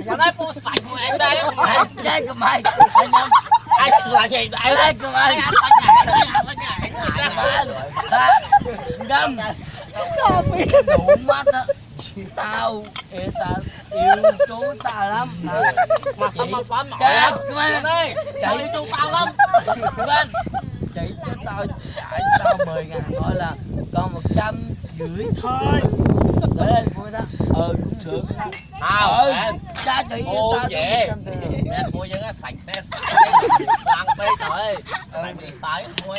Nó nói phu sạch của em đây. Chết của mày. Anh em. Ai là gì đại Chết của mày. anh có nhảy. Ngâm. Đủ mắt á. Tao yêu chú tao lắm. Mà sao mà bắn mỏi Chết á? của mày. Đây, chạy chú tao lắm. Bên. Chỉ cho tao chạy tao 10.000 thôi là còn 150 thôi. Để vui đó. Cũng được đó. Nào, cha chị ô sao về. Mẹ mua những cái sạch té ăn bê trời. Làm gì sai mua.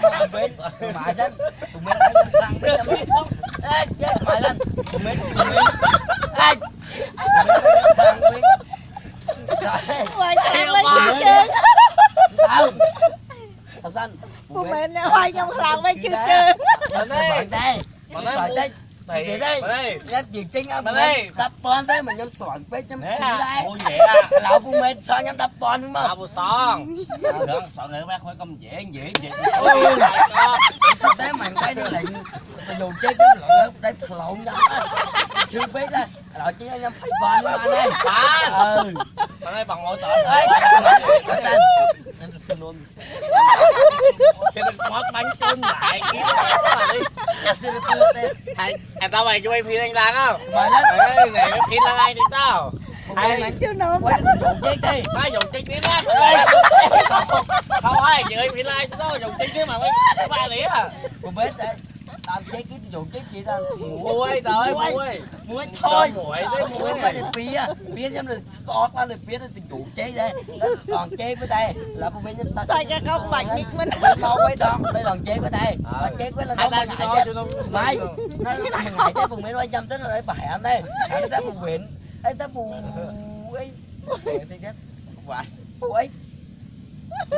Mà bên mà dân tụi mình thấy dân răng bên trong không. Ê chết mày lên. Tụi mình ê. Tụi mình Hoài Trang với chưa chơi. Tao. Sao xanh. Tụi mình Hoài trong lòng với chưa chơi. Mình đây. Mình đây. Thì đây, em chỉ chính ông mình đập bón đấy mình nhắm xoắn với chấm chú đấy. Mua dễ à. Lão của mình sao nhắm đập bón đúng không? Bù son. Được, soạn người bác khối công dễ. Thế mình quay đi lại dù chơi cái lộn đấy lộn ra. Chưa biết đây. Lão chỉ nhắm phải bón mà đây. Bạn ơi bằng ngồi tội. Em xin luôn. Cho nên mất bánh trưng lại kiếm đi. Em tao mày cho em phi lên lan không? Mày đó. Ê, này nó phi lên đây đi tao. Hay Chưa nôn. quay dùng chơi đi. Má dùng chân tiếng á. Không ai chịu em phi lên tao dùng chân chứ mà mấy ba đĩa à. Con biết đây. Tao chơi cái dùng cái gì tao Muối trời muối. Muối thôi. Muối đấy muối. Phải là bia giống là stop á là bia nó tình chủ chế đây. Nó còn chế với đây là con bên sao. Sao cho không bạch nhịp mình. Đâu quay đó, đây là chế với đây. Còn chế với là nó ngại chứ. Mày. Nó ngại chứ cùng bên 200 tức là đấy bài ăn đây. Nó ta buồn quyện. Ấy ta buồn ấy. Thì chết. Vậy. Ôi.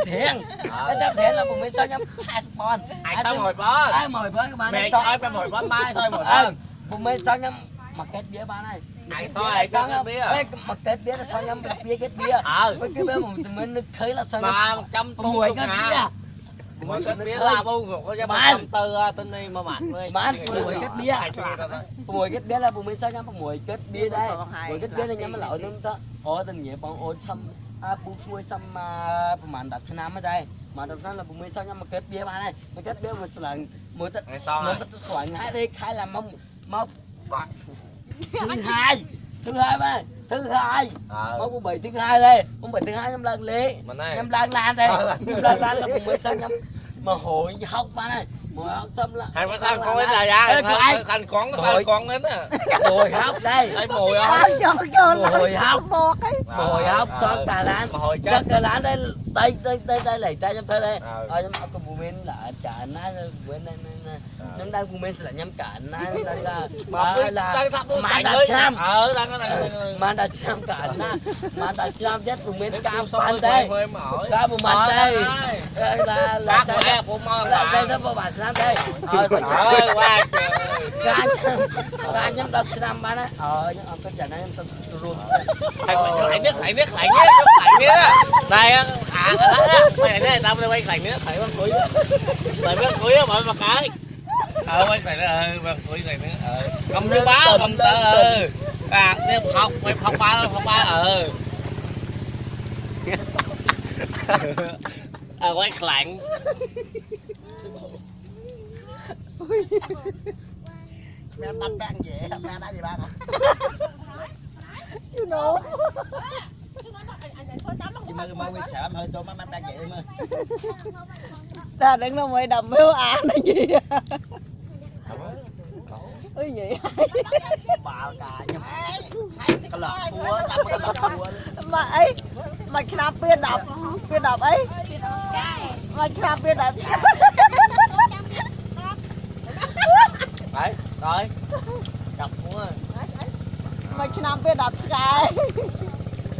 Thiện. Cái chấp thiện là cùng bên sao nhắm hai spawn. Ai sao ngồi bớt. Ai mồi bớt các bạn. Mẹ cho em ngồi bớt mai thôi ngồi bớt. Cùng bên sao nhắm mặc kết bia bạn này. Ai sao ai sao nhắm bia. Mặc kết bia là sao nhắm bia kết bia. Với cái bia mình khởi là sao nhắm. Mà 140 ngàn. Mùi kết bia là buông rồi có giá 140 tên này mà mặt ơi. Mà mùi kết bia. Mùi kết bia là mùi sao nhắm mùi kết bia đây. Mùi kết bia là nhắm lẩu nữa đó. tình nghĩa bọn ôn xăm bút môi xăm mà đặt cái nam ở đây mà đặt ra là bụng môi sao nhá mà kết bia ba này mà kết bia một lần một tất một tất xoài ngay đi khai là mong mong thứ hai ba thứ hai mong cũng bảy thứ hai đây không bảy thứ hai năm lần lễ năm lần lan đây năm lần lan là bụng môi sao nhá mà hội học ba này mà học xong là hai mấy thằng con ấy là ra thành con đến à rồi học đây thấy mùi không rồi học rồi học son Đà Lạt son Đà Lạt đây đây lấy tay trong thế đây nhưng mà có bùi là trả nãy bên đây năm đang bùi là nhắm cả nãy là mà đặt trăm mà đặt trăm cả nãy mà đặt trăm chết bùi cam pan đây cam bùi mặt đây là xe sắp vào bản sang đây qua ca nhắm đặt năm ba đấy nhưng mà có trả nãy em luôn lại biết này này tao quay lại nữa phải bằng cuối phải bằng cuối mọi mặt cái quay lại bằng cuối này nữa cầm như báo cầm tờ tiếp học quay học ba quay lạnh mẹ bắn bạn dễ mẹ đã gì ba hả chưa nổ mơ quay sợ hơi tôi mắt đang vậy mà ta đừng nó mày đầm miếu này gì ôi vậy bào cả nhưng cái lợn thua sao cái lợn thua mà ấy mà knap viên đập ấy mà knap viên đập đấy rồi đập mua mà knap viên đập cái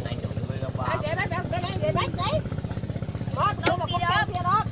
này chụp người gặp bà vậy đấy bớt đâu mà có kia đó